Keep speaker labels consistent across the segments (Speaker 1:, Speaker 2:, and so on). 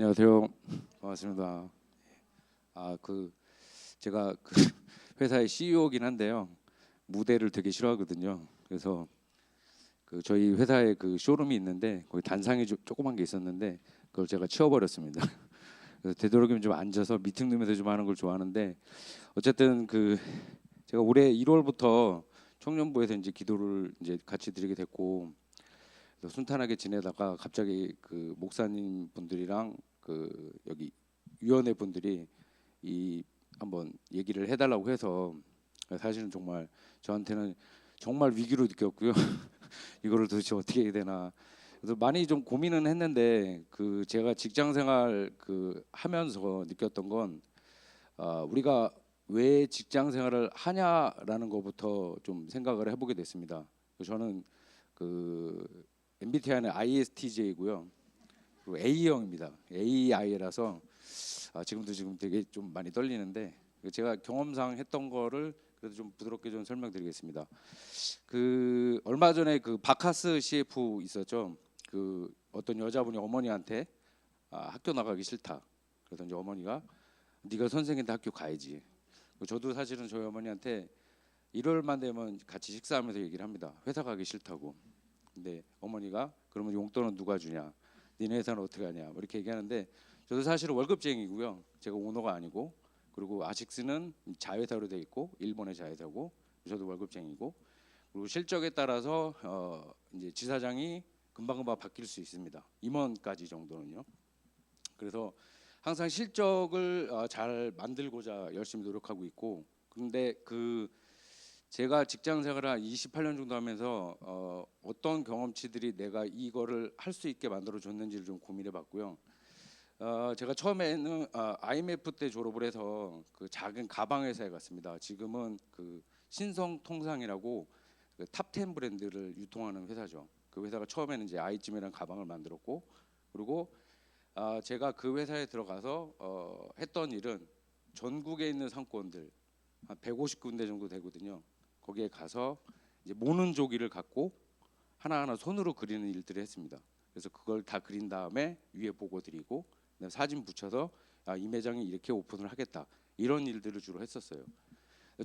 Speaker 1: 안녕하세요. 반갑습니다. 제가 회사의 CEO이긴 한데요. 무대를 되게 싫어하거든요. 그래서 저희 회사에 쇼룸이 있는데 거기 단상이 조그만 게 있었는데 그걸 제가 치워버렸습니다. 그래서 되도록이면 좀 앉아서 미팅룸에서 좀 하는 걸 좋아하는데 어쨌든 제가 올해 1월부터 청년부에서 이제 기도를 이제 같이 드리게 됐고 그래서 순탄하게 지내다가 갑자기 목사님 분들이랑 여기 위원회 분들이 이 한번 얘기를 해달라고 해서 사실은 정말 저한테는 정말 위기로 느꼈고요. 이거를 도대체 어떻게 해야 되나. 그래서 많이 좀 고민은 했는데 제가 직장 생활 하면서 느꼈던 건 우리가 왜 직장 생활을 하냐라는 것부터 좀 생각을 해보게 됐습니다. 저는 MBTI는 ISTJ고요. 그리고 A형입니다. AI라서 지금 되게 좀 많이 떨리는데 제가 경험상 했던 거를 그래도 좀 부드럽게 좀 설명드리겠습니다. 얼마 전에 바카스 CF 있었죠. 어떤 여자분이 어머니한테 학교 나가기 싫다. 그래서 이제 어머니가 네가 선생인데 학교 가야지. 저도 사실은 저희 어머니한테 일요일만 되면 같이 식사하면서 얘기를 합니다. 회사 가기 싫다고. 근데 어머니가 그러면 용돈은 누가 주냐? 니네 회사는 어떻게 하냐? 뭐 이렇게 얘기하는데 저도 사실은 월급쟁이고요. 제가 오너가 아니고 그리고 아식스는 자회사로 돼 있고 일본의 자회사고 저도 월급쟁이고 그리고 실적에 따라서 이제 지사장이 금방금방 바뀔 수 있습니다. 임원까지 정도는요. 그래서 항상 실적을 잘 만들고자 열심히 노력하고 있고 근데 제가 직장 생활을 한 28년 정도 하면서 어떤 경험치들이 내가 이거를 할 수 있게 만들어 줬는지를 좀 고민해 봤고요. 제가 처음에는 IMF 때 졸업을 해서 작은 가방 회사에 갔습니다. 지금은 신성통상이라고 탑10 브랜드를 유통하는 회사죠. 그 회사가 처음에는 이제 아이찜이라는 가방을 만들었고 그리고 제가 그 회사에 들어가서 했던 일은 전국에 있는 상권들 한 150군데 정도 되거든요. 거기에 가서 이제 모는 조기를 갖고 하나하나 손으로 그리는 일들을 했습니다. 그래서 그걸 다 그린 다음에 위에 보고 드리고 사진 붙여서 이 매장이 이렇게 오픈을 하겠다 이런 일들을 주로 했었어요.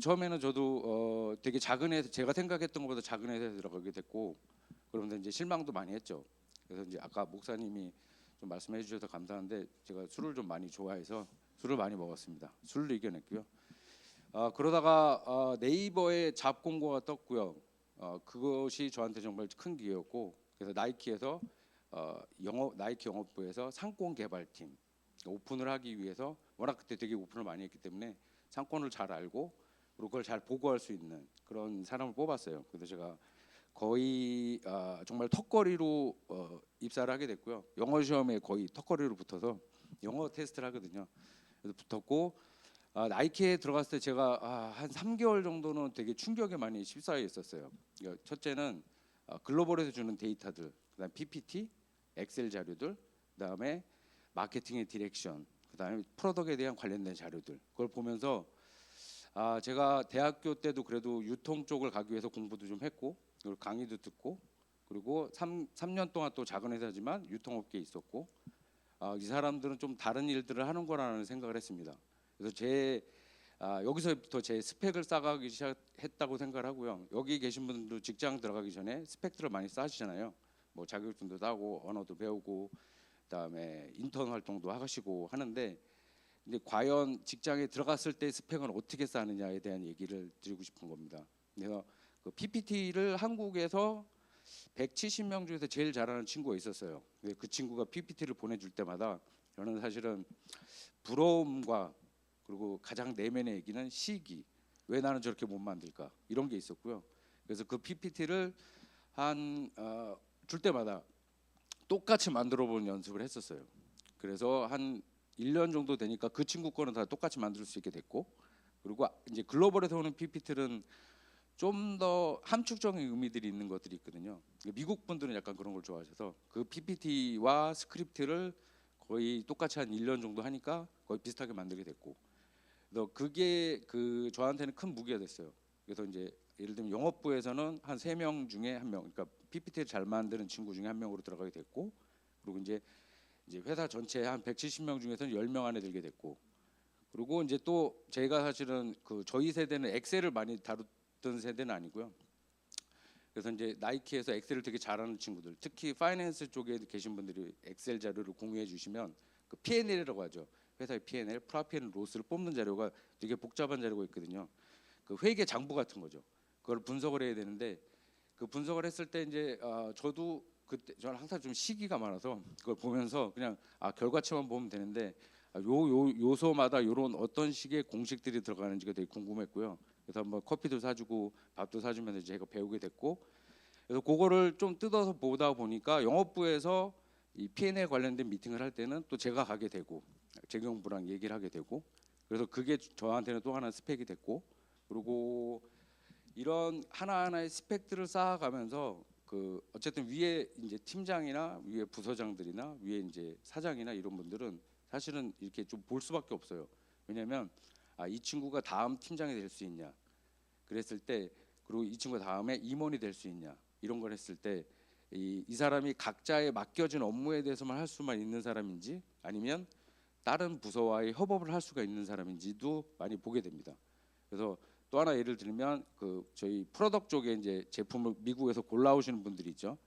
Speaker 1: 처음에는 저도 되게 작은 회사 제가 생각했던 것보다 작은 회사에 들어가게 됐고 그러면서 이제 실망도 많이 했죠. 그래서 이제 아까 목사님이 좀 말씀해 주셔서 감사한데 제가 술을 좀 많이 좋아해서 술을 많이 먹었습니다. 술로 이겨냈고요. 그러다가 네이버에 잡 공고가 떴고요. 그것이 저한테 정말 큰 기회였고 그래서 나이키에서 나이키 영업부에서 상권 개발팀 오픈을 하기 위해서 워낙 그때 되게 오픈을 많이 했기 때문에 상권을 잘 알고 그리고 그걸 잘 보고할 수 있는 그런 사람을 뽑았어요. 그래서 제가 거의 정말 턱걸이로 입사를 하게 됐고요. 영어 시험에 거의 턱걸이로 붙어서 영어 테스트를 하거든요. 그래서 붙었고 나이키에 들어갔을 때 제가 한 3개월 정도는 되게 충격에 많이 휩싸여 있었어요. 그러니까 첫째는 글로벌에서 주는 데이터들, 그다음 PPT, 엑셀 자료들, 그다음에 마케팅의 디렉션, 그다음에 프로덕트에 대한 관련된 자료들. 그걸 보면서 제가 대학교 때도 그래도 유통 쪽을 가기 위해서 공부도 좀 했고, 그리고 강의도 듣고, 그리고 3년 동안 또 작은 회사지만 유통업계에 있었고, 이 사람들은 좀 다른 일들을 하는 거라는 생각을 했습니다. 그래서 여기서부터 제 스펙을 쌓아가기 시작했다고 생각을 하고요. 여기 계신 분들도 직장 들어가기 전에 스펙들을 많이 쌓으시잖아요. 뭐 자격증도 따고 언어도 배우고 그다음에 인턴 활동도 하시고 하는데 근데 과연 직장에 들어갔을 때 스펙은 어떻게 쌓느냐에 대한 얘기를 드리고 싶은 겁니다. 그래서 PPT를 한국에서 170명 중에서 제일 잘하는 친구가 있었어요. 그 친구가 PPT를 보내줄 때마다 저는 사실은 부러움과 그리고 가장 내면의 얘기는 시기. 왜 나는 저렇게 못 만들까? 이런 게 있었고요. 그래서 그 PPT를 줄 때마다 똑같이 만들어 보는 연습을 했었어요. 그래서 한 1년 정도 되니까 그 친구 거는 다 똑같이 만들 수 있게 됐고 그리고 이제 글로벌에서 오는 PPT는 좀 더 함축적인 의미들이 있는 것들이 있거든요. 미국 분들은 약간 그런 걸 좋아하셔서 그 PPT와 스크립트를 거의 똑같이 한 1년 정도 하니까 거의 비슷하게 만들게 됐고 그래서 그게 저한테는 큰 무기가 됐어요. 그래서 이제 예를 들면 영업부에서는 한 3명 중에 1명, 그러니까 PPT를 잘 만드는 친구 중에 1명으로 들어가게 됐고, 그리고 이제 이제 회사 전체 한 170명 중에서는 10명 안에 들게 됐고, 그리고 이제 또 제가 사실은 그 저희 세대는 엑셀을 많이 다루던 세대는 아니고요. 그래서 이제 나이키에서 엑셀을 되게 잘하는 친구들, 특히 파이낸스 쪽에 계신 분들이 엑셀 자료를 공유해 주시면 그 P&L이라고 하죠. 회사의 P&L, 프로핏 앤 로스를 뽑는 자료가 되게 복잡한 자료가 있거든요. 그 회계 장부 같은 거죠. 그걸 분석을 해야 되는데, 그 분석을 했을 때 이제 저도 그때 저는 항상 좀 시기가 많아서 그걸 보면서 그냥 결과치만 보면 되는데, 요 요소마다 요런 어떤 식의 공식들이 들어가는지가 되게 궁금했고요. 그래서 한번 커피도 사주고 밥도 사주면서 제가 배우게 됐고, 그래서 그거를 좀 뜯어서 보다 보니까 영업부에서 이 P&L 관련된 미팅을 할 때는 또 제가 가게 되고 재경부랑 얘기를 하게 되고, 그래서 그게 저한테는 또 하나 스펙이 됐고, 그리고 이런 하나하나의 스펙들을 쌓아가면서 그 어쨌든 위에 이제 팀장이나 위에 부서장들이나 위에 이제 사장이나 이런 분들은 사실은 이렇게 좀 볼 수밖에 없어요. 왜냐하면 이 친구가 다음 팀장이 될 수 있냐, 그랬을 때, 그리고 이 친구 다음에 임원이 될 수 있냐, 이런 걸 했을 때 이 사람이 각자의 맡겨진 업무에 대해서만 할 수만 있는 사람인지 아니면 다른 부서와의 협업을 할 수가 있는 사람인지도 많이 보게 됩니다. 그래서 또 하나 예를 들면 그 저희 프로덕트 쪽에 이제 제품을 미국에서 골라오시는 분들이 있죠.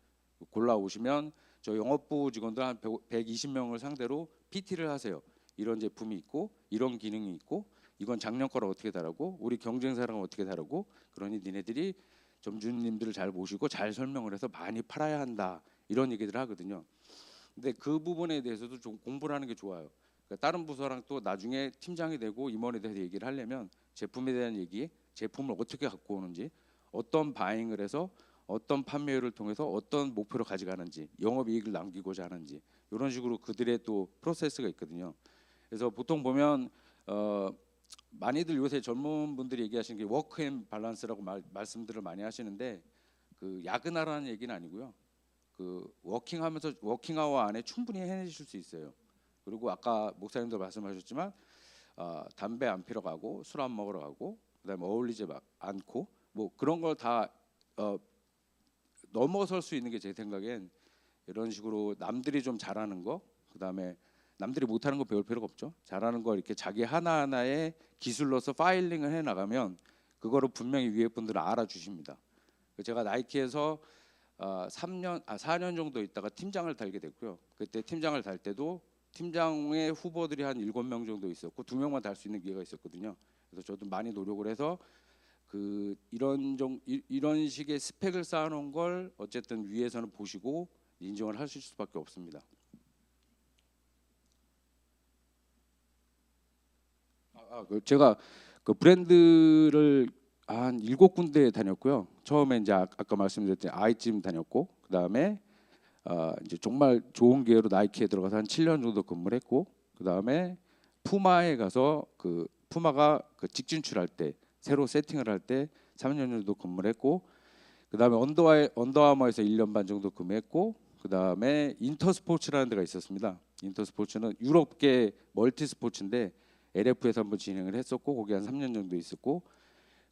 Speaker 1: 골라오시면 저 영업부 직원들 한 120명을 상대로 PT를 하세요. 이런 제품이 있고 이런 기능이 있고 이건 작년 거랑 어떻게 다르고 우리 경쟁사랑 어떻게 다르고, 그러니 니네들이 점주님들을 잘 모시고 잘 설명을 해서 많이 팔아야 한다, 이런 얘기들을 하거든요. 근데 그 부분에 대해서도 좀 공부를 하는 게 좋아요. 그러니까 다른 부서랑 또 나중에 팀장이 되고 임원에 대해서 얘기를 하려면 제품에 대한 얘기, 제품을 어떻게 갖고 오는지, 어떤 바잉을 해서 어떤 판매율을 통해서 어떤 목표를 가져가는지, 영업이익을 남기고자 하는지, 이런 식으로 그들의 또 프로세스가 있거든요. 그래서 보통 보면 많이들 요새 젊은 분들이 얘기하시는 게 워크앤 밸런스라고 말씀들을 많이 하시는데, 그 야근하라는 얘기는 아니고요. 그 워킹하면서 워킹아워 안에 충분히 해내실 수 있어요. 그리고 아까 목사님도 말씀하셨지만 담배 안 피러 가고 술 안 먹으러 가고 그다음에 어울리지 않고 뭐 그런 걸 다 넘어설 수 있는 게 제 생각엔 이런 식으로 남들이 좀 잘하는 거, 그다음에 남들이 못하는 거 배울 필요가 없죠. 잘하는 거 이렇게 자기 하나하나의 기술로서 파일링을 해 나가면 그거를 분명히 위에 분들은 알아주십니다. 제가 나이키에서 4년 정도 있다가 팀장을 달게 됐고요. 그때 팀장을 달 때도 팀장의 후보들이 한 7명 정도 있었고 2명만 달 수 있는 기회가 있었거든요. 그래서 저도 많이 노력을 해서 그 이런 식의 스펙을 쌓아놓은 걸 어쨌든 위에서는 보시고 인정을 하실 수밖에 없습니다. 제가 그 브랜드를 한 7군데 다녔고요. 처음에 이제 아까 말씀드렸던 아이찜 다녔고, 그다음에 이제 정말 좋은 기회로 나이키에 들어가서 한 7년 정도 근무를 했고, 그다음에 푸마에 가서 그 푸마가 그 직진출할 때 새로 세팅을 할 때 3년 정도 근무를 했고, 그다음에 언더아머에서 1년 반 정도 근무했고, 그다음에 인터스포츠라는 데가 있었습니다. 인터스포츠는 유럽계 멀티 스포츠인데 LF에서 한번 진행을 했었고 거기 한 3년 정도 있었고,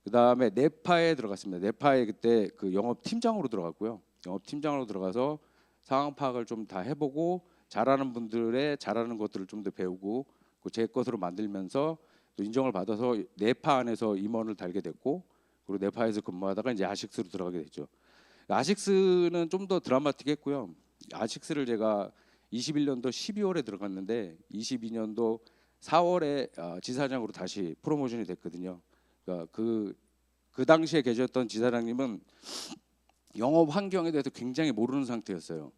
Speaker 1: 그다음에 네파에 들어갔습니다. 네파에 그때 그 영업 팀장으로 들어갔고요. 영업 팀장으로 들어가서 상황 파악을 좀 다 해보고 잘하는 분들의 잘하는 것들을 좀 더 배우고 제 것으로 만들면서 또 인정을 받아서 네파 안에서 임원을 달게 됐고, 그리고 네파에서 근무하다가 이제 아식스로 들어가게 됐죠. 아식스는 좀 더 드라마틱했고요. 아식스를 제가 21년도 12월에 들어갔는데 22년도 4월에 지사장으로 다시 프로모션이 됐거든요. 그러니까 그 당시에 계셨던 지사장님은 영업 환경에 대해서 굉장히 모르는 상태였어요.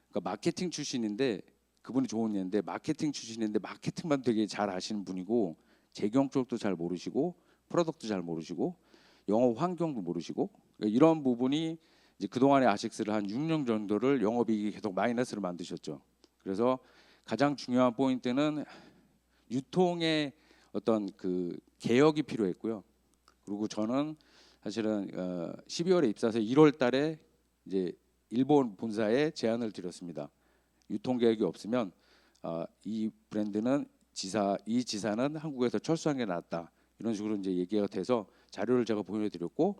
Speaker 1: 그러니까 마케팅 출신인데 그분이 좋은 예인데 마케팅 출신인데 마케팅만 되게 잘 아시는 분이고 재경 쪽도 잘 모르시고 프로덕트 잘 모르시고 영업 환경도 모르시고, 그러니까 이런 부분이 이제 그동안의 아식스를 한 6년 정도를 영업이익이 계속 마이너스를 만드셨죠. 그래서 가장 중요한 포인트는 유통의 어떤 그 개혁이 필요했고요. 그리고 저는 사실은 12월에 입사해서 1월 달에 이제 일본 본사에 제안을 드렸습니다. 유통 개혁이 없으면 이 브랜드는 이 지사는 한국에서 철수한 게 낫다, 이런 식으로 이제 얘기가 돼서 자료를 제가 보여드렸고,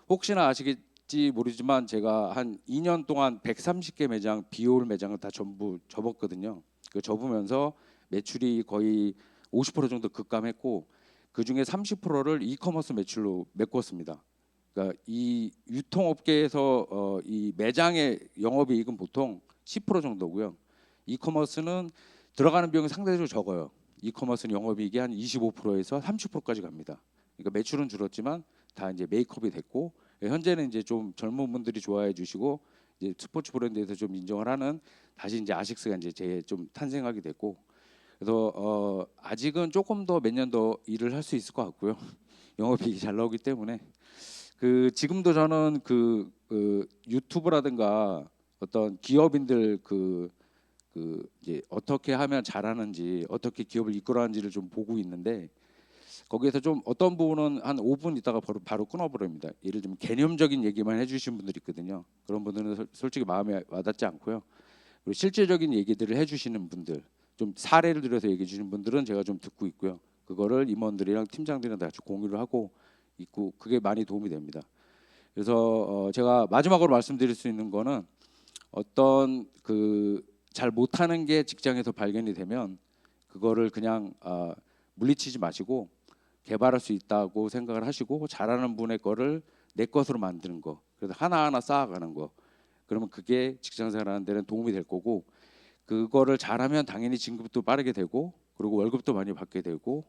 Speaker 1: 혹시나 아시겠지 모르지만 제가 한 2년 동안 130개 매장 비올 매장을 다 전부 접었거든요. 그 접으면서 매출이 거의 50% 정도 급감했고 그 중에 30%를 이커머스 매출로 메꿨습니다. 그러니까 이 유통업계에서 이 매장의 영업이익은 보통 10% 정도고요. 이커머스는 들어가는 비용이 상대적으로 적어요. 이커머스는 영업이익이 한 25%에서 30%까지 갑니다. 그러니까 매출은 줄었지만 다 이제 메이크업이 됐고 현재는 이제 좀 젊은 분들이 좋아해 주시고 이제 스포츠 브랜드에서 좀 인정을 하는 다시 이제 아식스가 이제 좀 탄생하게 됐고 그래서 아직은 조금 더 몇 년 더 일을 할 수 있을 것 같고요. 영업이익이 잘 나오기 때문에 그 지금도 저는 그 유튜브라든가 어떤 기업인들 그 이제 어떻게 하면 잘하는지 어떻게 기업을 이끌어가는지를 좀 보고 있는데 거기에서 좀 어떤 부분은 한 5분 있다가 바로 끊어버립니다. 예를 들면 개념적인 얘기만 해주신 분들이 있거든요. 그런 분들은 솔직히 마음에 와닿지 않고요. 그리고 실제적인 얘기들을 해주시는 분들, 좀 사례를 들어서 얘기해 주시는 분들은 제가 좀 듣고 있고요. 그거를 임원들이랑 팀장들이랑 다 같이 공유를 하고 있고 그게 많이 도움이 됩니다. 그래서 제가 마지막으로 말씀드릴 수 있는 거는 어떤 그 잘 못하는 게 직장에서 발견이 되면 그거를 그냥 물리치지 마시고 개발할 수 있다고 생각을 하시고 잘하는 분의 거를 내 것으로 만드는 거. 그래서 하나하나 쌓아가는 거. 그러면 그게 직장 생활하는 데는 도움이 될 거고 그거를 잘하면 당연히 진급도 빠르게 되고 그리고 월급도 많이 받게 되고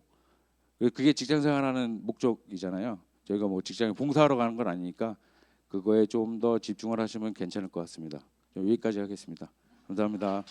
Speaker 1: 그게 직장 생활하는 목적이잖아요. 저희가 뭐 직장에 봉사하러 가는 건 아니니까 그거에 좀 더 집중을 하시면 괜찮을 것 같습니다. 여기까지 하겠습니다. 감사합니다.